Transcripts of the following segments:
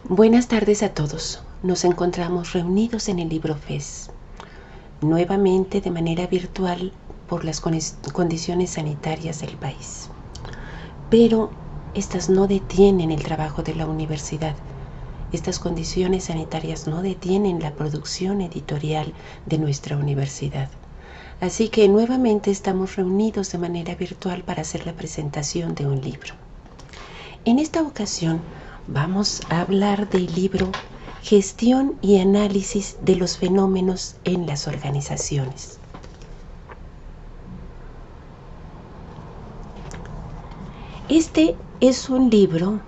Buenas tardes a todos. Nos encontramos reunidos en el Libro FES, nuevamente de manera virtual por las condiciones sanitarias del país. Pero estas no detienen el trabajo de la universidad. Estas condiciones sanitarias no detienen la producción editorial de nuestra universidad. Así que nuevamente estamos reunidos de manera virtual para hacer la presentación de un libro. En esta ocasión vamos a hablar del libro Gestión y análisis de los fenómenos en las organizaciones. Este es un libro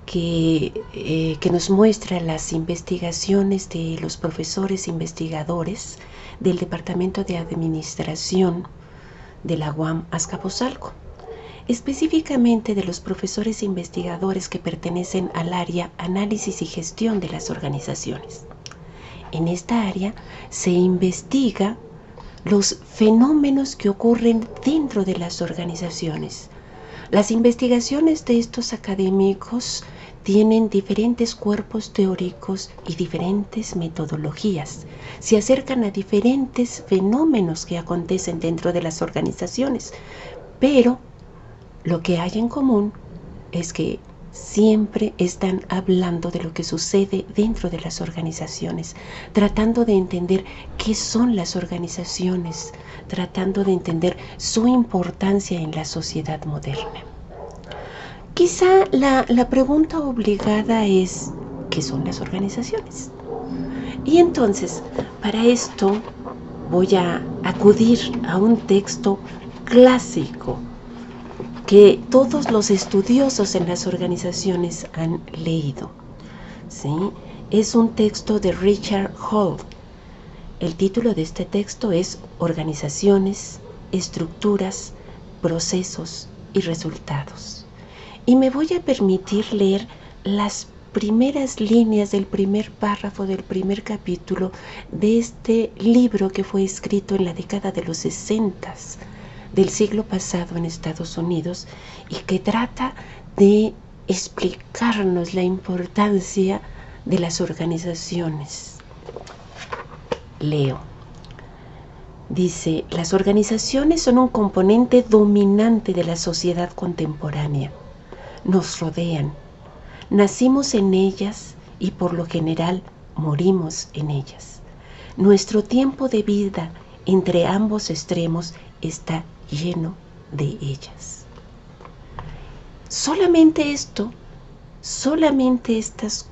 que nos muestra las investigaciones de los profesores investigadores del Departamento de Administración de la UAM Azcapotzalco, específicamente de los profesores investigadores que pertenecen al área Análisis y Gestión de las Organizaciones. En esta área se investiga los fenómenos que ocurren dentro de las organizaciones. Las investigaciones de estos académicos tienen diferentes cuerpos teóricos y diferentes metodologías. Se acercan a diferentes fenómenos que acontecen dentro de las organizaciones, pero lo que hay en común es que siempre están hablando de lo que sucede dentro de las organizaciones, tratando de entender qué son las organizaciones, tratando de entender su importancia en la sociedad moderna. Quizá la pregunta obligada es, ¿qué son las organizaciones? Y entonces, para esto voy a acudir a un texto clásico que todos los estudiosos en las organizaciones han leído, ¿sí? Es un texto de Richard Hall. El título de este texto es Organizaciones, Estructuras, Procesos y Resultados. Y me voy a permitir leer las primeras líneas del primer párrafo del primer capítulo de este libro que fue escrito en la década de los 60 del siglo pasado en Estados Unidos y que trata de explicarnos la importancia de las organizaciones. Leo. Dice, las organizaciones son un componente dominante de la sociedad contemporánea. Nos rodean. Nacimos en ellas y por lo general morimos en ellas. Nuestro tiempo de vida entre ambos extremos está lleno de ellas. Solamente esto, solamente estas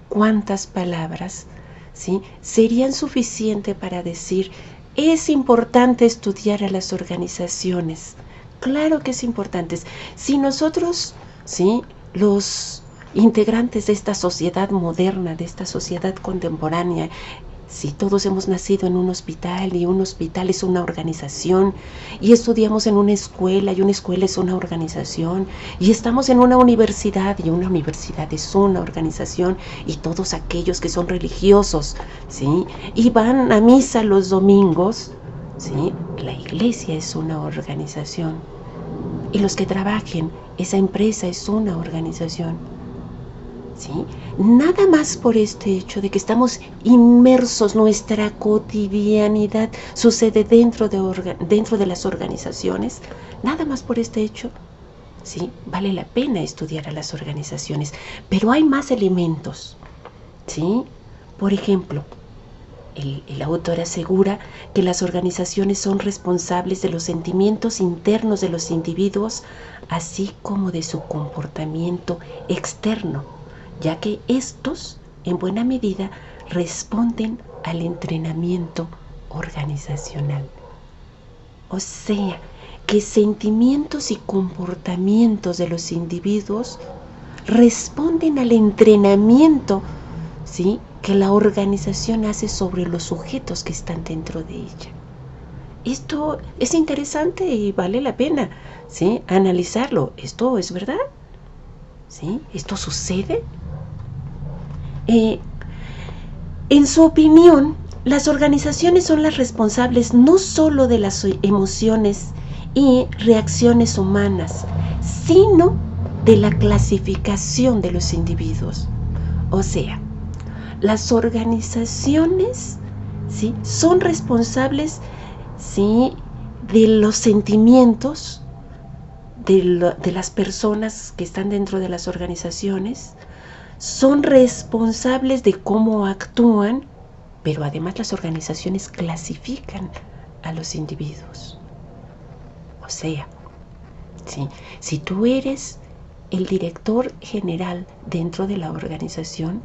cuantas palabras, ¿sí?, serían suficientes para decir, es importante estudiar a las organizaciones. Claro que es importante. Si nosotros, ¿sí?, los integrantes de esta sociedad moderna, de esta sociedad contemporánea, si todos hemos nacido en un hospital y un hospital es una organización, y estudiamos en una escuela y una escuela es una organización, y estamos en una universidad y una universidad es una organización, y todos aquellos que son religiosos, ¿sí?, y van a misa los domingos, ¿sí?, la iglesia es una organización, y los que trabajen, esa empresa es una organización. ¿Sí? Nada más por este hecho de que estamos inmersos, nuestra cotidianidad sucede dentro de las organizaciones, nada más por este hecho, ¿sí?, vale la pena estudiar a las organizaciones. Pero hay más elementos, ¿sí? Por ejemplo, el autor asegura que las organizaciones son responsables de los sentimientos internos de los individuos, así como de su comportamiento externo, ya que estos, en buena medida, responden al entrenamiento organizacional. O sea, que sentimientos y comportamientos de los individuos responden al entrenamiento, ¿sí?, que la organización hace sobre los sujetos que están dentro de ella. Esto es interesante y vale la pena, ¿sí?, analizarlo. ¿Esto es verdad? ¿Sí? ¿Esto sucede? En su opinión, las organizaciones son las responsables no solo de las emociones y reacciones humanas, sino de la clasificación de los individuos. O sea, las organizaciones, ¿sí?, son responsables, ¿sí?, de los sentimientos de las personas que están dentro de las organizaciones, son responsables de cómo actúan, pero además las organizaciones clasifican a los individuos. O sea, ¿sí?, si tú eres el director general dentro de la organización,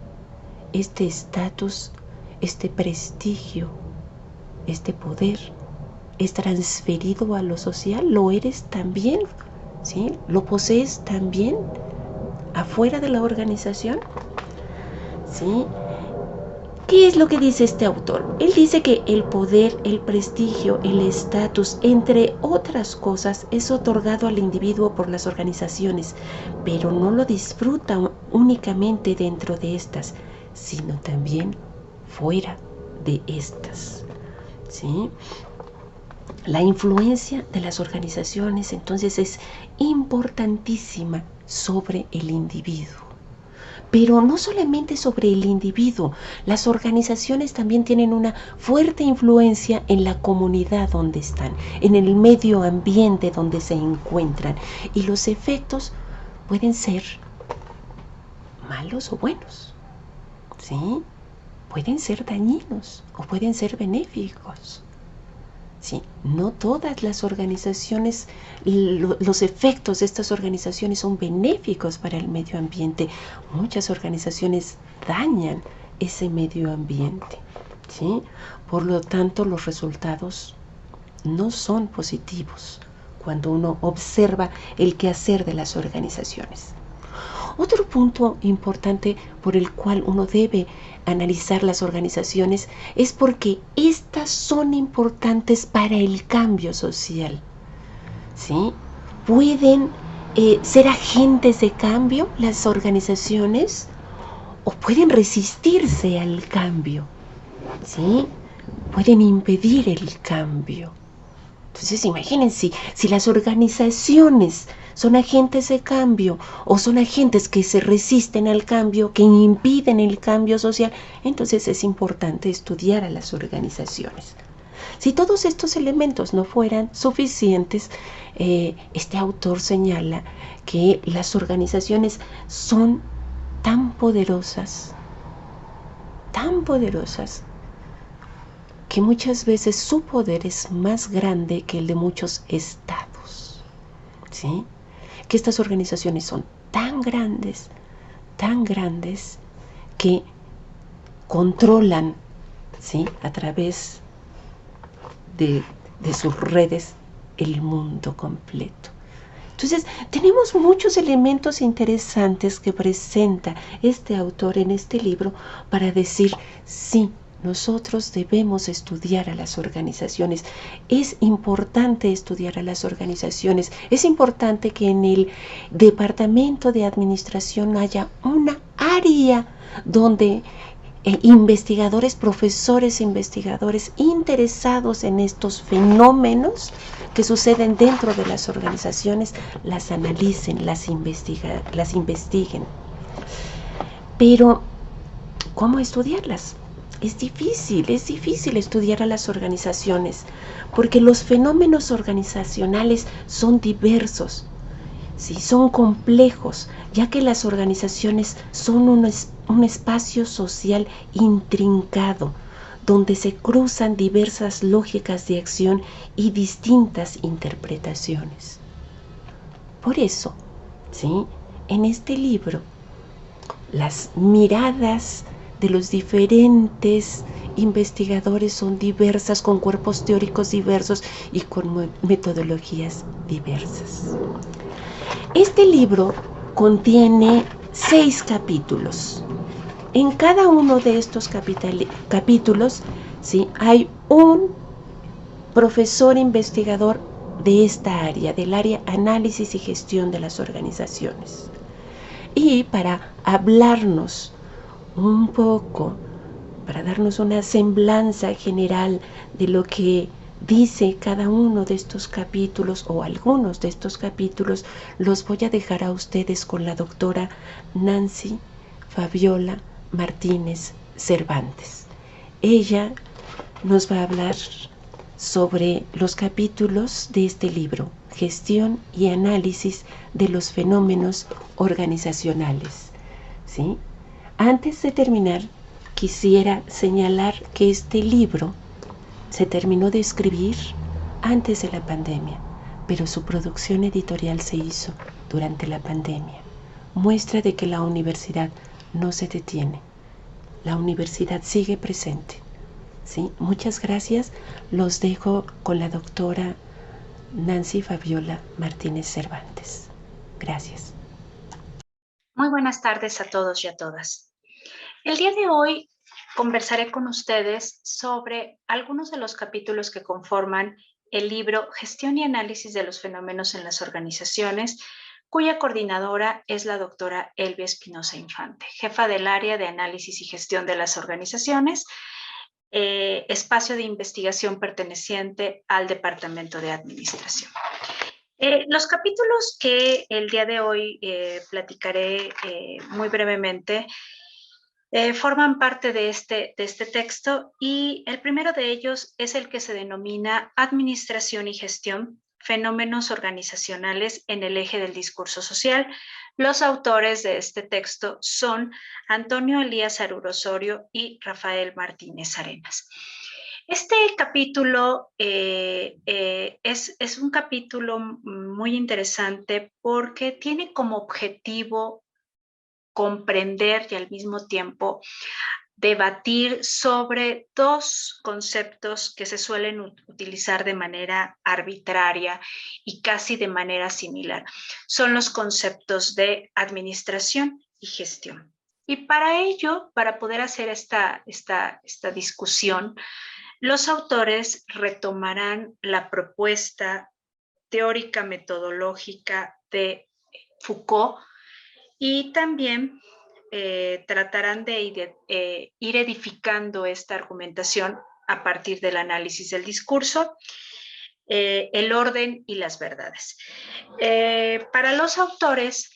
este estatus, este prestigio, este poder es transferido a lo social, lo eres también, ¿sí?, lo posees también afuera de la organización, ¿sí? ¿Qué es lo que dice este autor? Él dice que el poder, el prestigio, el estatus, entre otras cosas, es otorgado al individuo por las organizaciones, pero no lo disfruta únicamente dentro de estas, sino también fuera de estas, ¿sí? La influencia de las organizaciones entonces es importantísima sobre el individuo. Pero no solamente sobre el individuo, las organizaciones también tienen una fuerte influencia en la comunidad donde están, en el medio ambiente donde se encuentran, y los efectos pueden ser malos o buenos, ¿sí? Pueden ser dañinos o pueden ser benéficos. Sí, no todas las organizaciones, los efectos de estas organizaciones son benéficos para el medio ambiente. Muchas organizaciones dañan ese medio ambiente, ¿sí? Por lo tanto, los resultados no son positivos cuando uno observa el quehacer de las organizaciones. Otro punto importante por el cual uno debe analizar las organizaciones es porque estas son importantes para el cambio social, ¿sí? Pueden ser agentes de cambio las organizaciones o pueden resistirse al cambio, ¿sí? Pueden impedir el cambio. Entonces imagínense, si las organizaciones son agentes de cambio o son agentes que se resisten al cambio, que impiden el cambio social, entonces es importante estudiar a las organizaciones. Si todos estos elementos no fueran suficientes, este autor señala que las organizaciones son tan poderosas, que muchas veces su poder es más grande que el de muchos estados, ¿sí? Que estas organizaciones son tan grandes, que controlan, ¿sí?, a través de sus redes el mundo completo. Entonces, tenemos muchos elementos interesantes que presenta este autor en este libro para decir, sí, nosotros debemos estudiar a las organizaciones. Es importante estudiar a las organizaciones. Es importante que en el departamento de administración haya una área donde investigadores, profesores, investigadores interesados en estos fenómenos que suceden dentro de las organizaciones, las analicen, las investiguen. Pero, ¿cómo estudiarlas? Es difícil estudiar a las organizaciones, porque los fenómenos organizacionales son diversos, ¿sí? Son complejos, ya que las organizaciones son un espacio social intrincado, donde se cruzan diversas lógicas de acción y distintas interpretaciones. Por eso, ¿sí?, en este libro, las miradas de los diferentes investigadores son diversas, con cuerpos teóricos diversos y con metodologías diversas. Este libro contiene 6 capítulos. En cada uno de estos capítulos, ¿sí?, hay un profesor investigador de esta área, del área análisis y gestión de las organizaciones. Y para hablarnos un poco para darnos una semblanza general de lo que dice cada uno de estos capítulos o algunos de estos capítulos, los voy a dejar a ustedes con la doctora Nancy Fabiola Martínez Cervantes. Ella nos va a hablar sobre los capítulos de este libro, Gestión y Análisis de los Fenómenos Organizacionales. ¿Sí? Antes de terminar, quisiera señalar que este libro se terminó de escribir antes de la pandemia, pero su producción editorial se hizo durante la pandemia. Muestra de que la universidad no se detiene. La universidad sigue presente. ¿Sí? Muchas gracias. Los dejo con la doctora Nancy Fabiola Martínez Cervantes. Gracias. Muy buenas tardes a todos y a todas. El día de hoy conversaré con ustedes sobre algunos de los capítulos que conforman el libro Gestión y Análisis de los Fenómenos en las Organizaciones, cuya coordinadora es la doctora Elvia Espinosa Infante, jefa del área de Análisis y Gestión de las Organizaciones, espacio de investigación perteneciente al Departamento de Administración. Los capítulos que el día de hoy platicaré muy brevemente forman parte de este texto, y el primero de ellos es el que se denomina Administración y Gestión, Fenómenos Organizacionales en el Eje del Discurso Social. Los autores de este texto son Antonio Elías Aruro Osorio y Rafael Martínez Arenas. Este capítulo es un capítulo muy interesante porque tiene como objetivo comprender y al mismo tiempo debatir sobre dos conceptos que se suelen utilizar de manera arbitraria y casi de manera similar. Son los conceptos de administración y gestión. Y para ello, para poder hacer esta discusión, los autores retomarán la propuesta teórica metodológica de Foucault y también tratarán de ir edificando esta argumentación a partir del análisis del discurso, el orden y las verdades. Para los autores,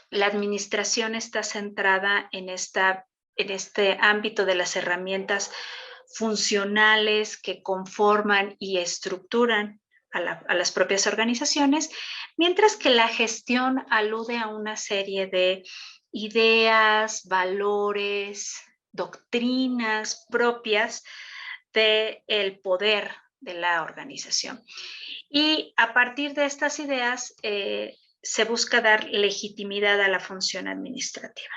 la administración está centrada en este ámbito de las herramientas funcionales que conforman y estructuran a las propias organizaciones, mientras que la gestión alude a una serie de ideas, valores, doctrinas propias del poder de la organización. Y a partir de estas ideas se busca dar legitimidad a la función administrativa.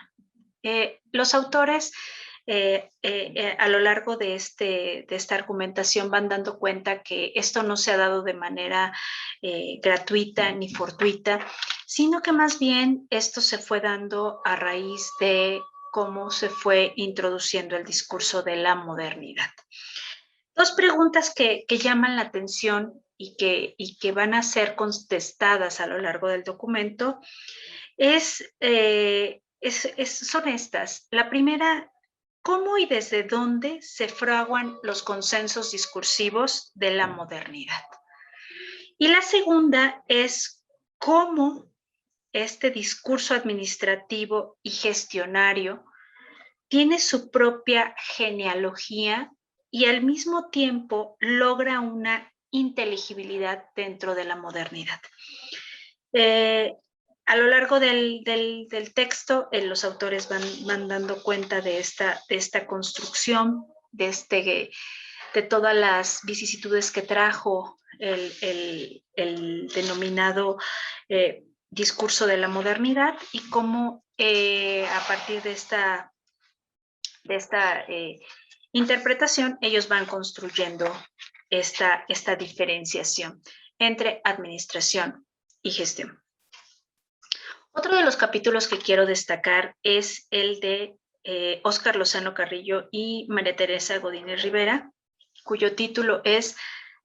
Los autores a lo largo de esta argumentación van dando cuenta que esto no se ha dado de manera gratuita ni fortuita, sino que más bien esto se fue dando a raíz de cómo se fue introduciendo el discurso de la modernidad. Dos preguntas que llaman la atención y que van a ser contestadas a lo largo del documento son estas. La primera: ¿cómo y desde dónde se fraguan los consensos discursivos de la modernidad? Y la segunda es cómo este discurso administrativo y gestionario tiene su propia genealogía y al mismo tiempo logra una inteligibilidad dentro de la modernidad. A lo largo del texto, los autores van dando cuenta de esta construcción, de todas las vicisitudes que trajo el denominado discurso de la modernidad, y cómo a partir de esta interpretación ellos van construyendo esta diferenciación entre administración y gestión. Otro de los capítulos que quiero destacar es el de Óscar Lozano Carrillo y María Teresa Godínez Rivera, cuyo título es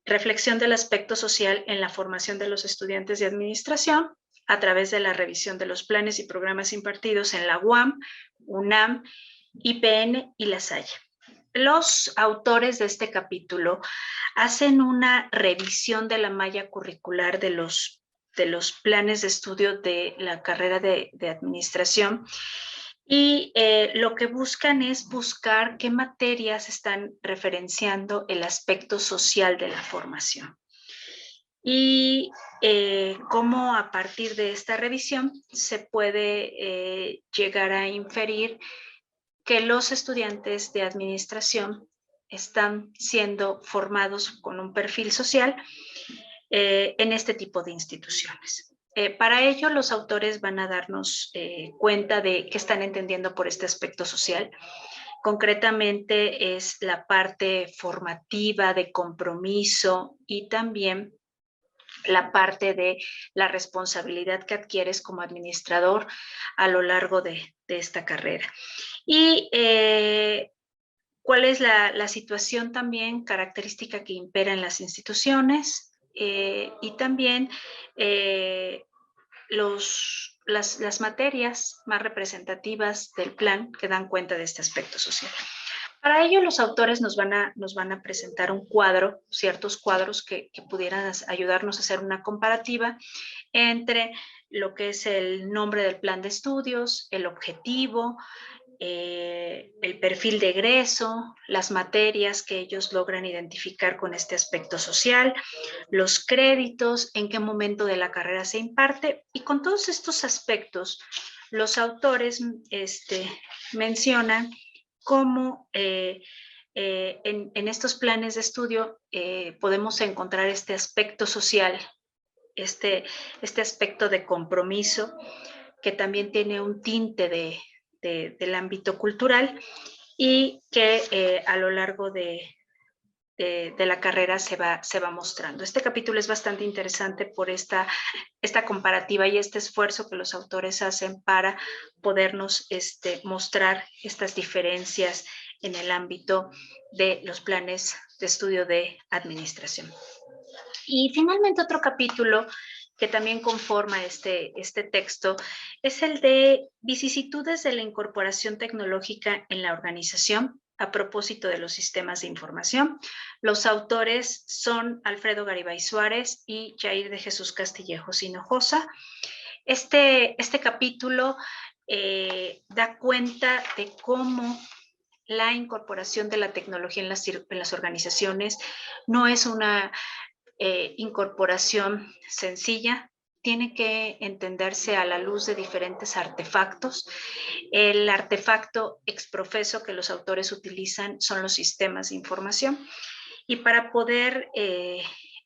Reflexión del aspecto social en la formación de los estudiantes de administración a través de la revisión de los planes y programas impartidos en la UAM, UNAM, IPN y La Salle. los autores de este capítulo hacen una revisión de la malla curricular de los planes de estudio de la carrera de administración y lo que buscan es buscar qué materias están referenciando el aspecto social de la formación. Y cómo a partir de esta revisión se puede llegar a inferir que los estudiantes de administración están siendo formados con un perfil social en este tipo de instituciones. Para ello, los autores van a darnos cuenta de qué están entendiendo por este aspecto social. Concretamente es la parte formativa de compromiso y también la parte de la responsabilidad que adquieres como administrador a lo largo de esta carrera. Y cuál es la situación también característica que impera en las instituciones y también las materias más representativas del plan que dan cuenta de este aspecto social. Para ello, los autores nos van a presentar un cuadro, ciertos cuadros que pudieran ayudarnos a hacer una comparativa entre lo que es el nombre del plan de estudios, el objetivo, el perfil de egreso, las materias que ellos logran identificar con este aspecto social, los créditos, en qué momento de la carrera se imparte, y con todos estos aspectos, los autores mencionan cómo en estos planes de estudio podemos encontrar este aspecto social, este aspecto de compromiso, que también tiene un tinte del ámbito cultural y que a lo largo de la carrera se va mostrando. Este capítulo es bastante interesante por esta comparativa y este esfuerzo que los autores hacen para podernos mostrar estas diferencias en el ámbito de los planes de estudio de administración. Y finalmente otro capítulo que también conforma este texto es el de vicisitudes de la incorporación tecnológica en la organización a propósito de los sistemas de información. Los autores son Alfredo Garibay Suárez y Jair de Jesús Castillejos Hinojosa. Este capítulo da cuenta de cómo la incorporación de la tecnología en las organizaciones no es una incorporación sencilla, tiene que entenderse a la luz de diferentes artefactos. El artefacto exprofeso que los autores utilizan son los sistemas de información y para poder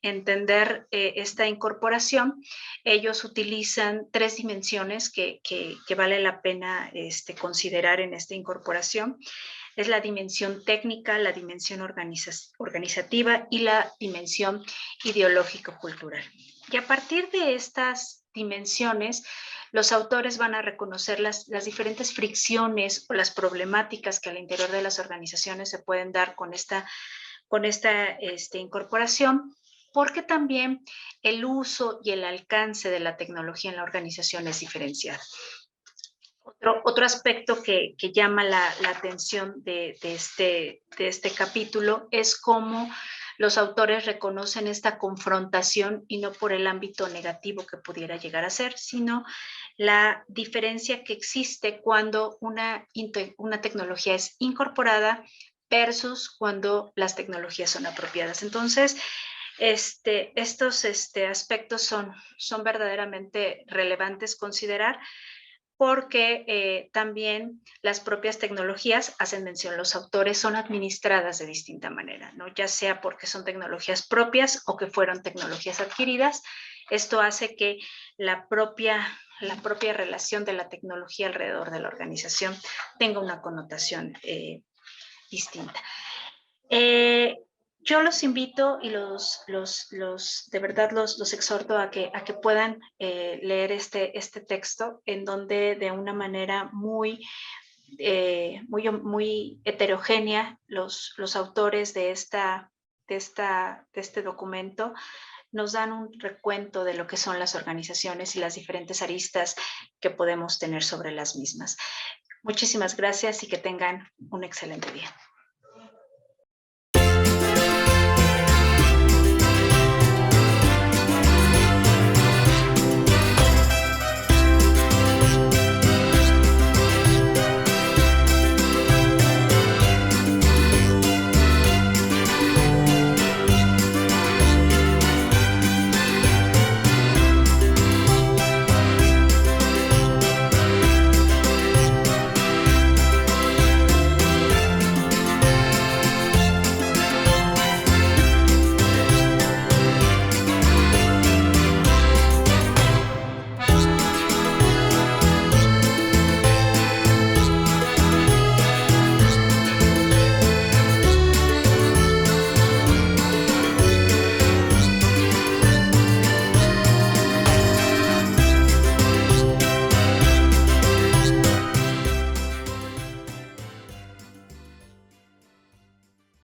entender esta incorporación, ellos utilizan 3 dimensiones que vale la pena considerar en esta incorporación. Es la dimensión técnica, la dimensión organizativa y la dimensión ideológico-cultural. Y a partir de estas dimensiones, los autores van a reconocer las diferentes fricciones o las problemáticas que al interior de las organizaciones se pueden dar con esta incorporación, porque también el uso y el alcance de la tecnología en la organización es diferenciado. Otro aspecto que llama la atención de este capítulo es cómo los autores reconocen esta confrontación y no por el ámbito negativo que pudiera llegar a ser, sino la diferencia que existe cuando una tecnología es incorporada versus cuando las tecnologías son apropiadas. Entonces, estos aspectos son verdaderamente relevantes considerar, porque también las propias tecnologías, hacen mención los autores, son administradas de distinta manera, ¿no? Ya sea porque son tecnologías propias o que fueron tecnologías adquiridas. Esto hace que la propia relación de la tecnología alrededor de la organización tenga una connotación distinta. Yo los invito y de verdad los exhorto a que puedan leer este texto, en donde de una manera muy heterogénea los autores de este documento nos dan un recuento de lo que son las organizaciones y las diferentes aristas que podemos tener sobre las mismas. Muchísimas gracias y que tengan un excelente día.